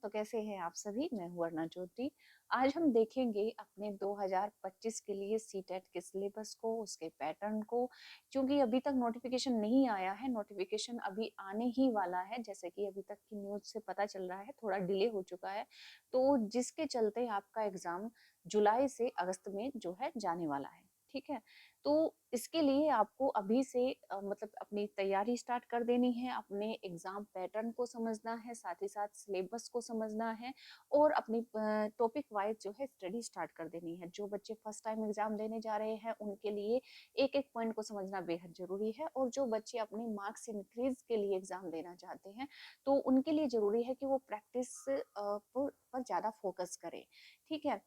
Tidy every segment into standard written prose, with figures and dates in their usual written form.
तो कैसे हैं आप सभी? मैं हूँ वरना ज्योति। आज हम देखेंगे अपने 2025 के लिए सीटेट के सिलेबस को, उसके पैटर्न को। क्योंकि अभी तक नोटिफिकेशन नहीं आया है, नोटिफिकेशन अभी आने ही वाला है। जैसे कि अभी तक की न्यूज से पता चल रहा है, थोड़ा डिले हो चुका है, तो जिसके चलते आपका एग्जाम जुलाई से अगस्त में जो है जाने वाला है। ठीक है, तो इसके लिए आपको अभी से मतलब अपनी तैयारी स्टार्ट कर देनी है, अपने एग्जाम पैटर्न को समझना है, साथ ही साथ सिलेबस को समझना है और अपनी टॉपिक वाइज जो है स्टडी स्टार्ट कर देनी है। जो बच्चे फर्स्ट टाइम एग्जाम देने जा रहे हैं उनके लिए एक एक पॉइंट को समझना बेहद जरूरी है, और जो बच्चे अपने मार्क्स इंक्रीज के लिए एग्जाम देना चाहते हैं तो उनके लिए जरूरी है कि वो प्रैक्टिस पर ज्यादा फोकस करें। ठीक है,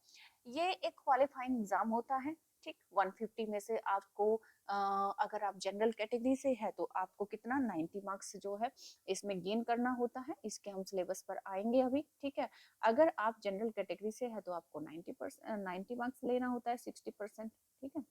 ये एक क्वालिफाइंग एग्जाम होता है। ठीक, 150 में से आपको अगर आप जनरल कैटेगरी से है तो आपको कितना 90 मार्क्स जो है इसमें गेन करना होता है। इसके हम सिलेबस पर आएंगे अभी। ठीक है, अगर आप जनरल कैटेगरी से है तो आपको 90 मार्क्स लेना होता है, 60%। ठीक है,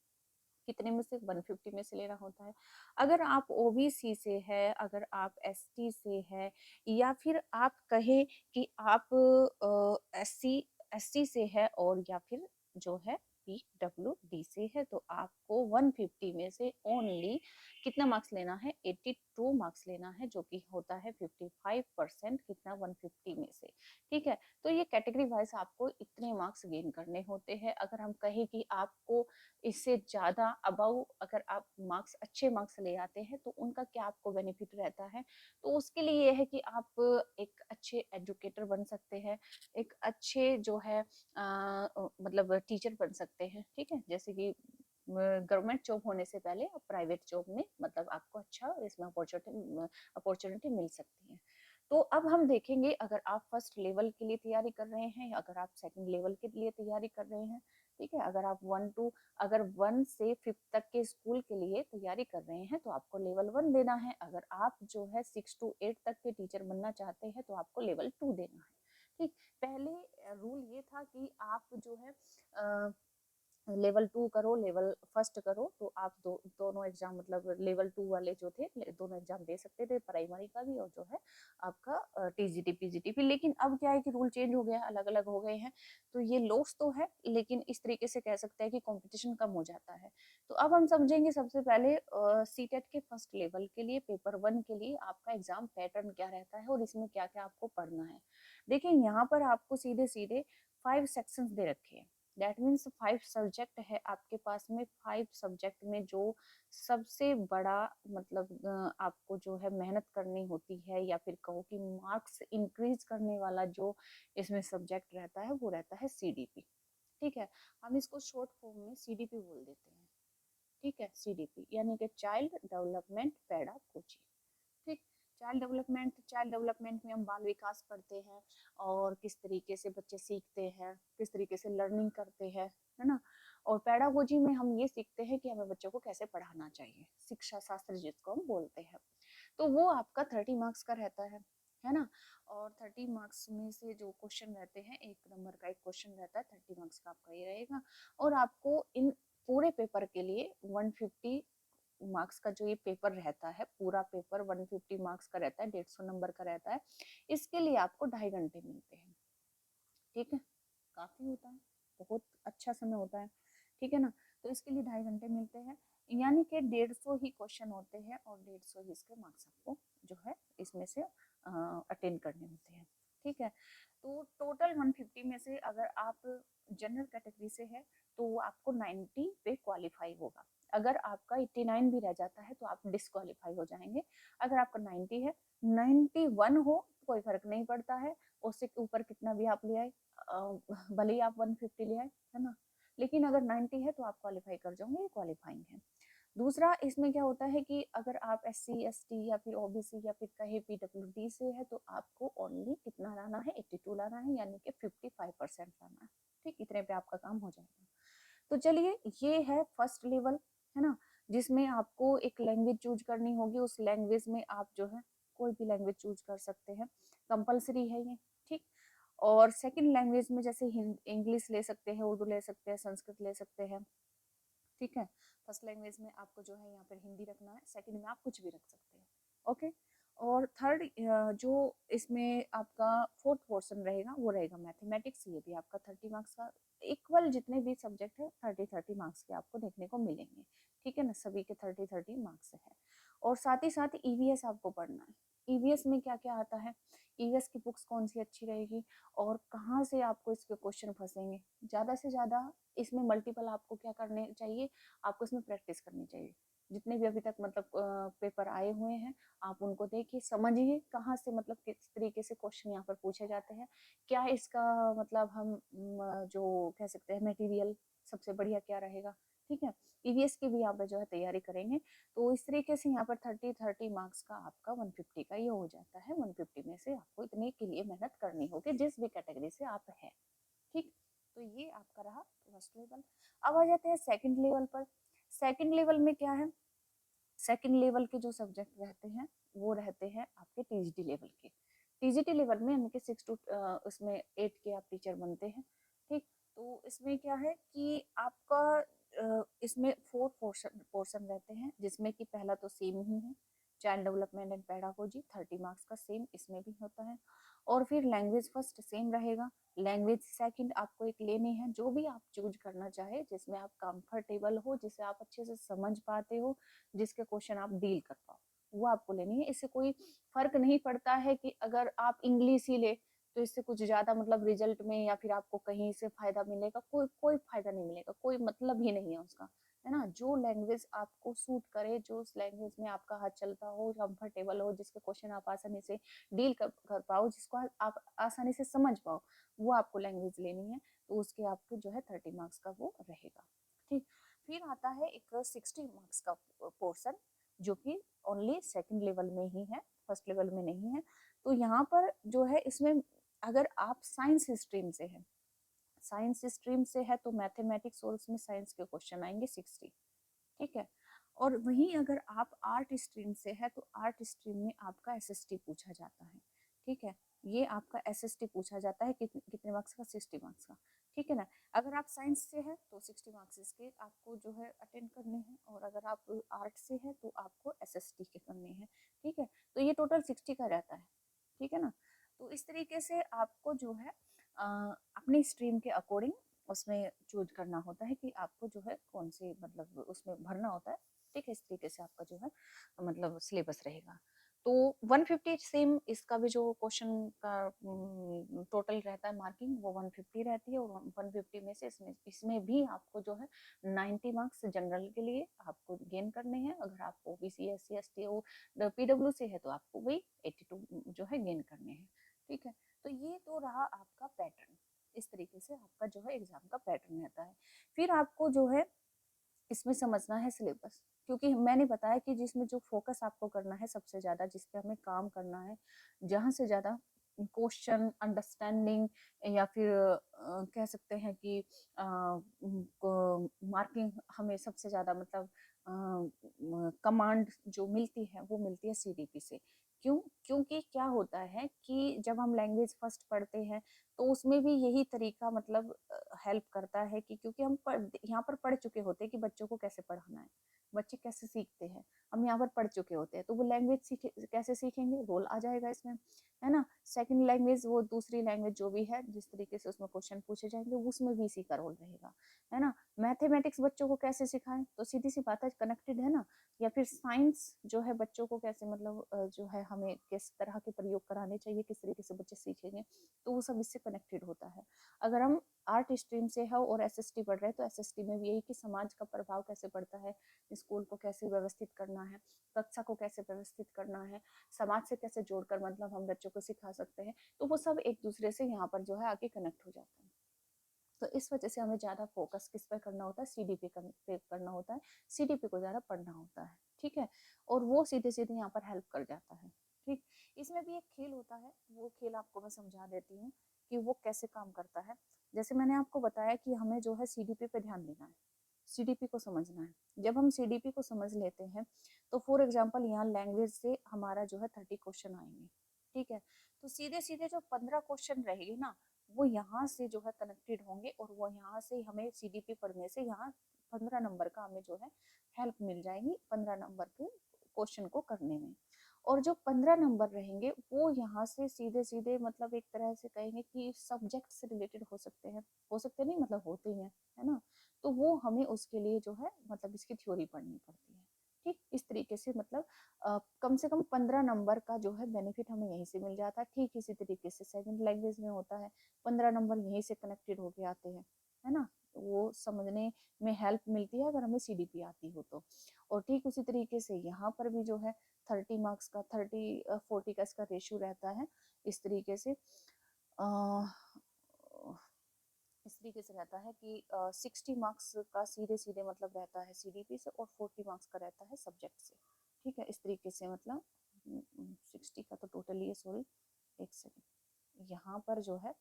कितने में से 150 में से लेना होता है। अगर आप ओबीसी से है, अगर आप एसटी से है, या फिर आप कहे कि आप एससी एसटी से है, और या फिर जो है पीडब्ल्यूडी से है, तो आपको 150 में से ओनली कितना मार्क्स लेना है? 82 मार्क्स लेना है, जो कि होता है 55%। कितना? 150 में से। ठीक है, तो ये कैटेगरी वाइज आपको इतने मार्क्स गेन करने होते हैं। अगर हम कहें कि आपको इससे ज्यादा अबव अगर आप मार्क्स, अच्छे मार्क्स ले आते हैं, तो उनका क्या आपको बेनिफिट रहता है? तो उसके लिए यह है कि आप एक अच्छे एजुकेटर बन सकते हैं, एक अच्छे जो है मतलब टीचर बन सकते हैं। ठीक है, जैसे कि गवर्नमेंट जॉब होने से पहले प्राइवेट जॉब में मतलब आपको अच्छा इसमें अपॉर्चुनिटी मिल सकती है। तो अब हम देखेंगे, अगर आप फर्स्ट लेवल के लिए तैयारी कर रहे हैं, या अगर आप सेकंड लेवल के लिए तैयारी कर रहे हैं। ठीक है, अगर 1 से 5 तक के स्कूल के लिए तैयारी कर रहे हैं तो आपको लेवल 1 देना है। अगर आप जो है 6 to 8 तक के टीचर बनना चाहते हैं तो आपको लेवल 2 देना है। ठीक, पहले रूल ये था कि आप जो है लेवल 2 करो, लेवल फर्स्ट करो, तो आप दोनों एग्जाम मतलब लेवल 2 वाले जो थे दोनों एग्जाम दे सकते थे, प्राइमरी का भी और जो है आपका टीजीटी पीजीटी भी। लेकिन अब क्या है कि रूल चेंज हो गया, अलग अलग हो गए हैं, तो ये लॉस तो है, लेकिन इस तरीके से कह सकते हैं कि कंपटीशन कम हो जाता है। तो अब हम समझेंगे सबसे पहले सीटेट के फर्स्ट लेवल के लिए पेपर 1 के लिए आपका एग्जाम पैटर्न क्या रहता है और इसमें क्या क्या आपको पढ़ना है। देखिए, यहाँ पर आपको सीधे सीधे 5 सेक्शंस दे रखे हैं। दैट मीन्स 5 सब्जेक्ट है आपके पास में। 5 सब्जेक्ट में जो सबसे बड़ा मतलब आपको जो है मेहनत करनी होती है, या फिर कहो कि मार्क्स इंक्रीज करने वाला जो इसमें सब्जेक्ट रहता है वो रहता है सीडीपी। ठीक है, हम इसको शॉर्ट फॉर्म में सीडीपी बोल देते हैं। ठीक है, सीडीपी यानी कि चाइल्ड डेवलपमेंट पेडागोजी। ठीक, चाइल्ड डेवलपमेंट में हम बाल विकास पढ़ते हैं, और किस तरीके से बच्चे सीखते हैं, किस तरीके से लर्निंग करते हैं, है ना। और पेडागोजी में हम ये सीखते हैं कि हमें बच्चों को कैसे पढ़ाना चाहिए, शिक्षा शास्त्र जिसको हम बोलते हैं। तो वो आपका 30 मार्क्स का रहता है ना। और 30 मार्क्स में से जो क्वेश्चन रहते हैं, 1 नंबर का एक क्वेश्चन रहता है, 30 मार्क्स का आपका ये रहेगा। और आपको इन पूरे पेपर के लिए 150 मार्क्स का जो ये पेपर रहता है, पूरा पेपर 150 मार्क्स का रहता है, 150 नंबर का रहता है। इसके लिए आपको 2.5 घंटे मिलते हैं। ठीक है, काफी होता है, बहुत अच्छा समय होता है। ठीक है ना, तो इसके लिए 2.5 घंटे मिलते हैं, यानी कि 150 ही क्वेश्चन होते हैं, और 150 ही इसके मार्क्स आपको जो है इसमें से अटेंड करने होते हैं। ठीक है, तो टोटल 150 में से अगर आप जनरल कैटेगरी से है तो आपको 90 पे क्वालिफाई होगा। अगर आपका 89 भी रह जाता है तो आप डिस्क्वालीफाई हो जाएंगे। अगर आपका 90 है, 91 हो कोई फर्क नहीं पड़ता है, उससे ऊपर कितना भी आप ले आए, भले ही आप 150 ले आए, है ना। लेकिन अगर 90 है तो आप क्वालिफाई कर जाओगे, ये क्वालिफाइंग है। दूसरा इसमें क्या होता है कि अगर आप एससी एसटी या फिर ओबीसी या फिर कहे पीडब्ल्यूडी से है तो आपको ओनली कितना लाना है? 82 लाना है, यानी कि 55% लाना है। ठीक, इतने पे आपका काम हो जाएगा। तो चलिए, ये है फर्स्ट लेवल, है ना, जिसमें आपको एक लैंग्वेज चूज करनी होगी। उस लैंग्वेज में आप जो है कोई भी लैंग्वेज चूज कर सकते हैं, कंपलसरी है ये। ठीक, और सेकंड लैंग्वेज में जैसे इंग्लिश ले सकते हैं, उर्दू ले सकते हैं, संस्कृत ले सकते हैं। ठीक है, फर्स्ट लैंग्वेज में आपको जो है यहाँ पर हिंदी रखना है, सेकंड में आप कुछ भी रख सकते हैं। ओके, और थर्ड जो इसमें आपका फोर्थ पोर्शन रहेगा वो रहेगा मैथमेटिक्स। ये भी आपका 30 मार्क्स का, इक्वल जितने भी सब्जेक्ट है 30 मार्क्स के आपको देखने को मिलेंगे, ठीक है ना, सभी के 30 मार्क्स है। और साथ ही साथ ईवीएस आपको पढ़ना है। ईवीएस में क्या क्या आता है, ईवीएस की बुक्स कौन सी अच्छी रहेगी और कहाँ से आपको इसके क्वेश्चन फंसेंगे, ज़्यादा से ज़्यादा इसमें मल्टीपल आपको क्या करने चाहिए, आपको इसमें प्रैक्टिस करनी चाहिए। जितने भी अभी तक मतलब पेपर आए हुए हैं आप उनको देखिए, समझिए कहाँ से मतलब किस तरीके से क्वेश्चन यहाँ पर पूछे जाते हैं, क्या इसका मतलब हम जो कह सकते हैं मटेरियल सबसे बढ़िया क्या रहेगा, ठीक है। ईवीएस की भी यहाँ पर जो है तैयारी करेंगे तो इस तरीके से यहाँ पर 30 मार्क्स का आपका 150 का ये हो जाता है। 150 में से आपको इतने के लिए मेहनत करनी होगी जिस भी कैटेगरी से आप है, ठीक। तो ये आपका रहा फर्स्ट लेवल। अब आ जाते हैं सेकंड लेवल पर। सेकंड लेवल में क्या है, सेकंड लेवल के जो सब्जेक्ट रहते हैं वो रहते हैं आपके टीजीटी लेवल के। टीजीटी लेवल में यानी कि 6 टू उसमें 8 के आप टीचर बनते हैं, ठीक। तो इसमें क्या है कि आपका इसमें 4 पोर्शन रहते हैं जिसमें कि पहला तो सेम ही है, child development and pedagogy 30 marks का सेम इसमें भी होता है। और फिर लैंग्वेज फर्स्ट सेम रहेगा, लैंग्वेज सेकंड आपको एक लेनी है, जो भी आप चूज करना चाहे जिसमें आप कंफर्टेबल हो, जिसे आप अच्छे से समझ पाते हो, जिसके क्वेश्चन आप डील कर पाओ, वो आपको लेनी है। इससे कोई फर्क नहीं पड़ता है कि अगर आप इंग्लिश ही ले तो इससे कुछ ज्यादा मतलब रिजल्ट में या फिर आपको कहीं से फायदा मिलेगा, कोई कोई फायदा नहीं मिलेगा, कोई मतलब ही नहीं है उसका, है ना। जो लैंग्वेज आपको सूट करे, जो उस लैंग्वेज में आपका हाथ चलता हो, कंफर्टेबल हो, जिसके क्वेश्चन आप आसानी से डील कर पाओ, जिसको आप आसानी से समझ पाओ, वो आपको लैंग्वेज लेनी है। तो उसके आपको जो है 30 मार्क्स का वो रहेगा, ठीक। फिर आता है एक 60 मार्क्स का पोर्शन जो कि ओनली सेकंड लेवल में ही है, फर्स्ट लेवल में नहीं है। तो यहाँ पर जो है इसमें अगर आप साइंस स्ट्रीम से है, साइंस स्ट्रीम से है तो मैथमेटिक्स और उसमें साइंस के क्वेश्चन आएंगे 60, ठीक है। और वहीं अगर आप आर्ट स्ट्रीम से है तो आर्ट स्ट्रीम में आपका एसएसटी पूछा जाता है, ठीक है। ये आपका एसएसटी पूछा जाता है कितने मार्क्स का, 60 मार्क्स का, ठीक है ना। अगर आप साइंस से है तो 60 मार्क्स इसके आपको जो है अटेंड करने हैं, और अगर आप आर्ट से है तो आपको एसएसटी के करने हैं, ठीक है। तो ये टोटल 60 का रहता है, ठीक है ना। तो इस तरीके से आपको जो है अपनी स्ट्रीम के अकॉर्डिंग उसमें चूज करना होता है कि आपको जो है कौन से मतलब उसमें भरना होता है, ठीक है। इस तरीके से आपका जो है मतलब सिलेबस रहेगा। तो 150 सेम इसका भी जो क्वेश्चन का टोटल रहता है मार्किंग वो 150 रहती है, और 150 में से इसमें इसमें भी आपको जो है 90 मार्क्स जनरल के लिए आपको गेन करने हैं। अगर आप OBC S C S T ओ पीडब्ल्यू से है तो आपको वही 82 जो है गेन करने हैं, ठीक है। तो ये तो रहा आपका पैटर्न, इस तरीके से आपका जो है एग्जाम का पैटर्न रहता है। फिर आपको जो है इसमें समझना है सिलेबस, क्योंकि मैंने बताया कि जिसमें जो फोकस आपको करना है सबसे ज्यादा, जिस पे हमें काम करना है, जहां से ज्यादा क्वेश्चन अंडरस्टैंडिंग या फिर कह सकते हैं कि मार्किंग हमें सबसे ज्यादा मतलब कमांड जो मिलती है वो मिलती है सीडीपी से। क्यों, क्योंकि क्या होता है कि जब हम लैंग्वेज फर्स्ट पढ़ते हैं तो उसमें भी यही तरीका मतलब हेल्प करता है कि क्योंकि हम यहाँ पर पढ़ चुके होते हैं कि बच्चों को कैसे पढ़ाना है, बच्चे कैसे सीखते हैं, हम यहाँ पर पढ़ चुके होते हैं। तो वो लैंग्वेज सीखे कैसे सीखेंगे, रोल आ जाएगा इसमें, है ना। सेकंड लैंग्वेज वो दूसरी लैंग्वेज जो भी है जिस तरीके से उसमें क्वेश्चन पूछे जाएंगे उसमें भी इसी का रोल रहेगा, है ना। मैथमेटिक्स बच्चों को कैसे सिखाएं, तो सीधी सी बात है कनेक्टेड है ना। या फिर साइंस जो है बच्चों को कैसे मतलब जो है हमें किस तरह के प्रयोग कराने चाहिए, किस तरीके से बच्चे सीखेंगे, तो वो सब इससे कनेक्टेड होता है। अगर हम आर्ट स्ट्रीम से है और एसएसटी पढ़ रहे हैं तो एसएसटी में भी यही कि समाज का प्रभाव कैसे पड़ता है, स्कूल को कैसे व्यवस्थित करना है, कक्षा को कैसे व्यवस्थित करना है, समाज से कैसे जोड़कर मतलब हम बच्चों को सिखा सकते हैं, तो वो सब एक दूसरे से यहाँ पर जो है आके कनेक्ट हो जाता है। तो इस वजह से हमें ज्यादा फोकस किस पे करना होता है, सीडीपी पे करना होता है, सीडीपी को ज्यादा पढ़ना होता है, ठीक है। और वो सीधे सीधे यहाँ पर हेल्प कर जाता है, ठीक। इसमें भी एक खेल होता है, वो खेल आपको मैं समझा देती हूँ कि वो कैसे काम करता है। जैसे मैंने आपको बताया कि हमें जो है सीडीपी पे ध्यान देना है, सीडीपी को समझना है। जब हम सीडीपी को समझ लेते हैं तो फॉर एग्जाम्पल यहाँ लैंग्वेज से हमारा जो है 30 क्वेश्चन आएंगे, ठीक है। तो सीधे सीधे जो 15 क्वेश्चन रहेंगे ना वो यहाँ से जो है कनेक्टेड होंगे, और वो यहाँ से हमें सीडीपी पढ़ने से यहाँ 15 नंबर का हमें जो है हेल्प मिल जाएगी 15 नंबर के क्वेश्चन को करने में। और जो 15 नंबर रहेंगे वो यहाँ से सीधे सीधे मतलब एक तरह से कहेंगे कि सब्जेक्ट से रिलेटेड हो सकते नहीं मतलब होते ही हैं, है ना। तो वो हमें उसके लिए जो है मतलब इसकी थ्योरी पढ़नी पड़ती है। ठीक, इस तरीके से मतलब कम से कम 15 नंबर का जो है बेनिफिट हमें यहीं से मिल जाता है। ठीक इसी तरीके से सेकंड लैंग्वेज में होता है, 15 नंबर यहीं से कनेक्टेड होके आते हैं, है ना। वो समझने में हेल्प मिलती है अगर हमें सीडीपी आती हो तो। और ठीक उसी तरीके से यहाँ पर भी जो है 30 मार्क्स का 40 का इसका रेशियो रहता है। इस तरीके से रहता है कि 60 मार्क्स का सीधे सीधे मतलब रहता है सीडीपी से, और 40 मार्क्स का रहता है सब्जेक्ट से। ठीक है, इस तरीके से मतलब 60 का तो टोटली है, सॉरी एक सेकेंड, यहाँ पर जो है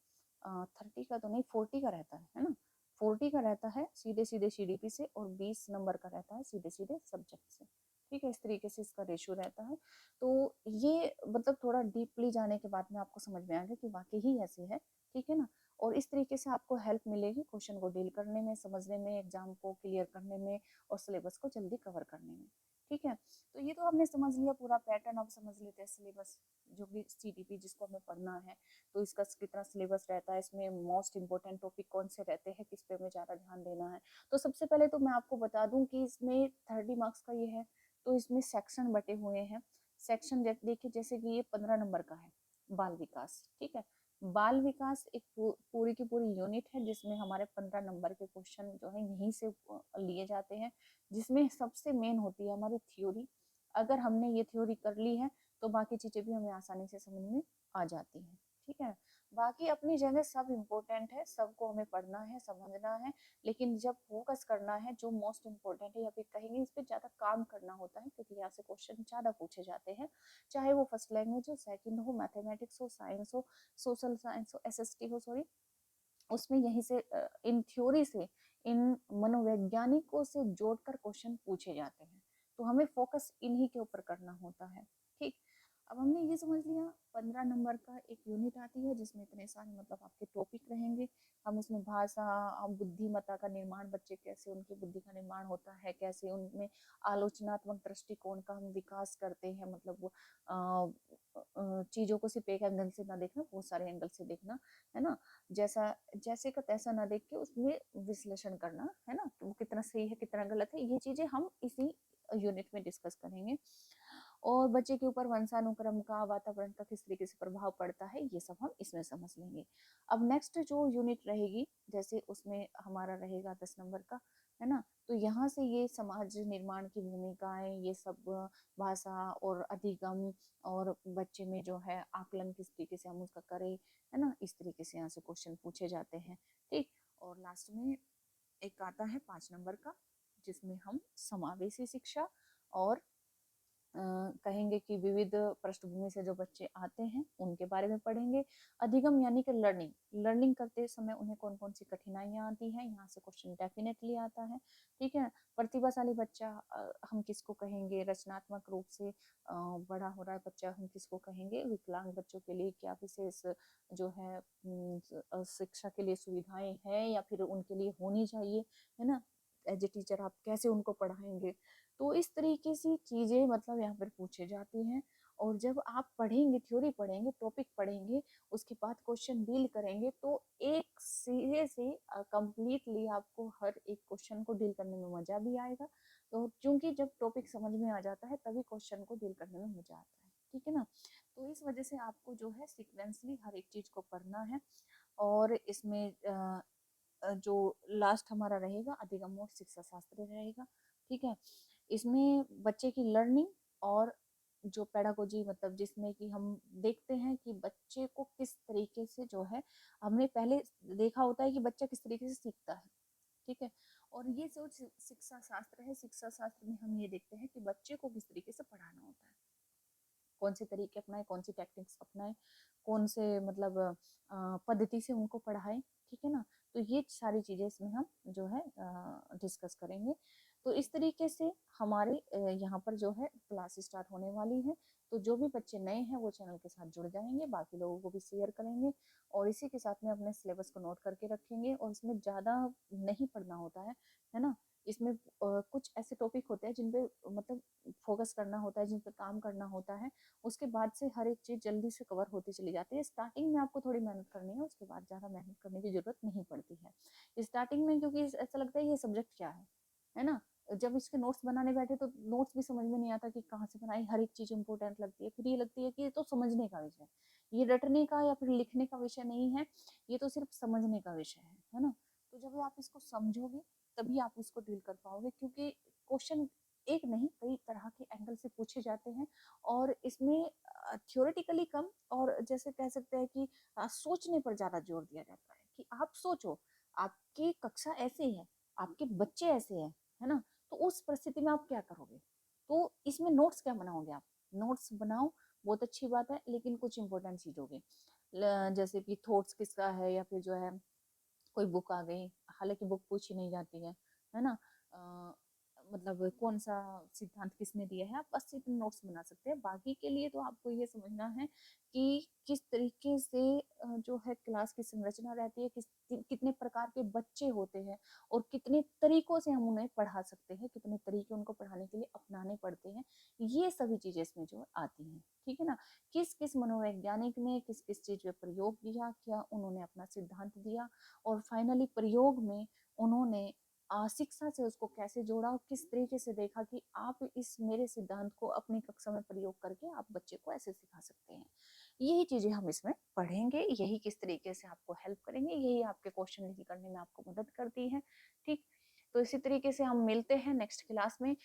30 का तो नहीं 40 का रहता है ना। 40 का रहता है सीधे सीधे सीडीपी से, और 20 नंबर का रहता है सीधे सीधे सब्जेक्ट से। ठीक है, इस तरीके से इसका रेशियो रहता है। तो ये मतलब थोड़ा डीपली जाने के बाद में आपको समझ में आ गया कि वाकई ही ऐसे है। ठीक है ना। और इस तरीके से आपको हेल्प मिलेगी क्वेश्चन को डील करने में, समझने में, एग्जाम को क्लियर करने में, और सिलेबस को जल्दी कवर करने में। ठीक है, तो ये तो हमने समझ लिया पूरा पैटर्न। अब समझ लेते हैं सिलेबस, जो भी सीटीपी जिसको हमें पढ़ना है, तो इसका कितना सिलेबस रहता है, इसमें मोस्ट इंपोर्टेंट टॉपिक कौन से रहते हैं, किस पे हमें ज़्यादा ध्यान देना है। तो सबसे पहले तो मैं आपको बता दूं कि इसमें 30 मार्क्स का ये है, तो इसमें सेक्शन बटे हुए हैं। सेक्शन देखिए, जैसे कि ये 15 नंबर का है बाल विकास। ठीक है, बाल विकास एक पूरी की पूरी यूनिट है जिसमें हमारे 15 नंबर के क्वेश्चन जो है यहीं से लिए जाते हैं, जिसमें सबसे मेन होती है हमारी थ्योरी। अगर हमने ये थ्योरी कर ली है तो बाकी चीजें भी हमें आसानी से समझ में आ जाती हैं। ठीक है, बाकी अपनी जगह सब इम्पोर्टेंट है, सबको हमें पढ़ना है, समझना है, लेकिन जब फोकस करना है जो मोस्ट इम्पोर्टेंट है या फिर कहेंगे इस पर ज्यादा काम करना होता है, क्योंकि यहाँ से क्वेश्चन ज्यादा पूछे जाते हैं, चाहे वो फर्स्ट लैंग्वेज हो, सेकंड हो, मैथमेटिक्स हो, साइंस हो, सोशल साइंस हो, एसएसटी हो, सॉरी, उसमें यहीं से इन थ्योरी से, इन मनोवैज्ञानिकों से जोड़कर क्वेश्चन पूछे जाते हैं। तो हमें फोकस इन्हीं के ऊपर करना होता है। ठीक, अब हमने ये समझ लिया 15 नंबर का एक यूनिट आती है जिसमें इतने सारे मतलब आपके टॉपिक रहेंगे। हम उसमें भाषा, हम बुद्धिमत्ता का निर्माण, बच्चे कैसे उनकी बुद्धि का निर्माण होता है, कैसे उनमें आलोचनात्मक दृष्टिकोण का हम विकास करते हैं, मतलब वो चीजों को सिर्फ एक एंगल से ना देखना, बहुत सारे एंगल से देखना, है ना। जैसा जैसे का तैसा ना देख के उसमें विश्लेषण करना, है ना, तो वो कितना सही है कितना गलत है, ये चीजें हम इसी यूनिट में डिस्कस करेंगे। और बच्चे के ऊपर वंशानुक्रम का, वातावरण का किस तरीके से प्रभाव पड़ता है, ये सब हम इसमें समझ लेंगे। अब नेक्स्ट जो यूनिट रहेगी, जैसे उसमें हमारा रहेगा 10 नंबर का, है ना, तो यहाँ से ये समाज निर्माण की भूमिकाएं, ये सब भाषा और अधिगम, और बच्चे में जो है आकलन किस तरीके से हम उसका करें, है ना, इस तरीके से यहाँ से क्वेश्चन पूछे जाते हैं। ठीक, और लास्ट में एक आता है 5 नंबर का, जिसमें हम समावेशी शिक्षा और कहेंगे कि विविध पृष्ठभूमि से जो बच्चे आते हैं उनके बारे में पढ़ेंगे। अधिगम यानी कि लर्निंग, लर्निंग करते समय उन्हें कौन कौन सी कठिनाइयां आती हैं, यहाँ से क्वेश्चन डेफिनेटली आता है। ठीक है, प्रतिभाशाली बच्चा हम किसको कहेंगे, रचनात्मक रूप से बड़ा हो रहा है बच्चा हम किसको कहेंगे, विकलांग बच्चों के लिए क्या विशेष जो है शिक्षा के लिए सुविधाएं हैं या फिर उनके लिए होनी चाहिए, है ना, एज ए टीचर आप कैसे उनको पढ़ाएंगे। तो इस तरीके से चीजें मतलब यहाँ पर पूछे जाती हैं। और जब आप पढ़ेंगे, थ्योरी पढ़ेंगे, टॉपिक पढ़ेंगे, उसके बाद क्वेश्चन डील करेंगे, तो एक सिरे से कंप्लीटली आपको हर एक क्वेश्चन को डील करने में मजा भी आएगा। तो क्योंकि जब टॉपिक समझ में आ जाता है तभी क्वेश्चन को डील करने में मजा आता है। ठीक है ना, तो इस वजह से आपको जो है सिक्वेंसली हर एक चीज को पढ़ना है। और इसमें जो लास्ट हमारा रहेगा अधिगम और शिक्षा शास्त्र रहेगा। ठीक है, इसमें बच्चे की लर्निंग और जो पेडागोजी, मतलब जिसमें कि हम देखते हैं कि बच्चे को किस तरीके से जो है, हमने पहले देखा होता है कि बच्चा किस तरीके से सीखता है। ठीक है, और ये जो शिक्षा शास्त्र है, शिक्षा शास्त्र में हम ये देखते हैं कि बच्चे को किस तरीके से पढ़ाना होता है, कौन से तरीके अपनाए, कौन सी टेक्निक्स अपनाए, कौन से मतलब पद्धति से उनको पढ़ाएं। ठीक है ना, तो ये सारी चीजें इसमें हम जो है डिस्कस करेंगे। तो इस तरीके से हमारे यहाँ पर जो है क्लास स्टार्ट होने वाली है। तो जो भी बच्चे नए हैं वो चैनल के साथ जुड़ जाएंगे, बाकी लोगों को भी शेयर करेंगे और इसी के साथ में अपने सिलेबस को नोट करके रखेंगे। और इसमें ज़्यादा नहीं पढ़ना होता है ना। इसमें कुछ ऐसे टॉपिक होते हैं जिन पे मतलब फोकस करना होता है, जिन पे काम करना होता है। उसके बाद से हर एक चीज़ जल्दी से कवर होती चली जाती है। स्टार्टिंग में आपको थोड़ी मेहनत करनी है, उसके बाद ज़्यादा मेहनत करने की ज़रूरत नहीं पड़ती है स्टार्टिंग में, क्योंकि ऐसा लगता है ये सब्जेक्ट क्या है ना। जब इसके नोट्स बनाने बैठे तो नोट्स भी समझ में नहीं आता कि कहाँ से बनाई, हर एक चीज़ इंपॉर्टेंट लगती है। फिर ये लगती है कि ये तो समझने का विषय है, ये रटने का या फिर लिखने का विषय नहीं है, ये तो सिर्फ समझने का विषय है ना। तो जब आप इसको समझोगे तभी आप इसको डील कर पाओगे, क्योंकि क्वेश्चन एक नहीं कई तरह के एंगल से पूछे जाते हैं। और इसमें थियोरेटिकली कम और जैसे कह सकते हैं कि सोचने पर ज़्यादा जोर दिया जाता है कि आप सोचो, आपकी कक्षा ऐसी है, आपके बच्चे ऐसे हैं, है ना। तो उस परिस्थिति में आप क्या करोगे? तो इसमें नोट्स क्या बनाओगे आप? नोट्स बनाओ, बहुत अच्छी बात है, लेकिन कुछ इंपॉर्टेंट चीज होगी जैसे कि थॉट्स किसका है, या फिर जो है कोई बुक आ गई, हालांकि बुक पूछी नहीं जाती है ना। मतलब कौन सा सिद्धांत किसने दिया है, आप बस इतने नोट्स बना सकते हैं। बाकी के लिए तो आपको ये समझना है कि किस तरीके से जो है क्लास की संरचना रहती है, कितने प्रकार के बच्चे होते हैं और कितने तरीकों से हम उन्हें पढ़ा सकते हैं, कितने तरीके उनको पढ़ाने के लिए अपनाने पड़ते हैं। ये सभी चीजें इसमें जो आती हैं, ठीक है ना। किस किस मनोवैज्ञानिक ने किस किस चीज पे प्रयोग किया, क्या उन्होंने अपना सिद्धांत दिया, और फाइनली प्रयोग में उन्होंने शिक्षा से उसको कैसे जोड़ा और किस तरीके से देखा कि आप इस मेरे सिद्धांत को अपनी कक्षा में प्रयोग करके आप बच्चे को ऐसे सिखा सकते हैं। यही चीजें हम इसमें पढ़ेंगे, यही किस तरीके से आपको हेल्प करेंगे, यही आपके क्वेश्चन डील करने में आपको मदद करती है। ठीक, तो इसी तरीके से हम मिलते हैं नेक्स्ट क्लास में।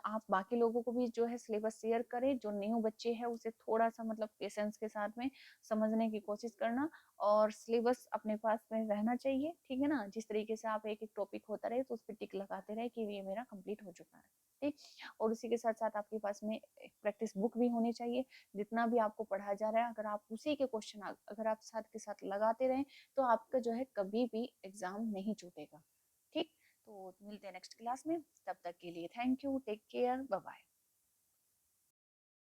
आप बाकी लोगों को भी जो है सिलेबस शेयर करें, जो न्यू बच्चे हैं उसे थोड़ा सा मतलब पेशेंस के साथ में समझने की कोशिश करना, और सिलेबस अपने पास में रहना चाहिए, ठीक है ना। जिस तरीके से आप एक एक टॉपिक होता रहे तो उस पर टिक लगाते रहे कि ये मेरा कंप्लीट हो चुका है, ठीक। और उसी के साथ साथ आपके पास में एक प्रैक्टिस बुक भी होनी चाहिए। जितना भी आपको पढ़ाया जा रहा है, अगर आप उसी के क्वेश्चन अगर आप साथ के साथ लगाते रहें तो आपका जो है कभी भी एग्जाम नहीं छूटेगा, ठीक। तो मिलते हैं नेक्स्ट क्लास में, तब तक के लिए thank you, take care, bye bye.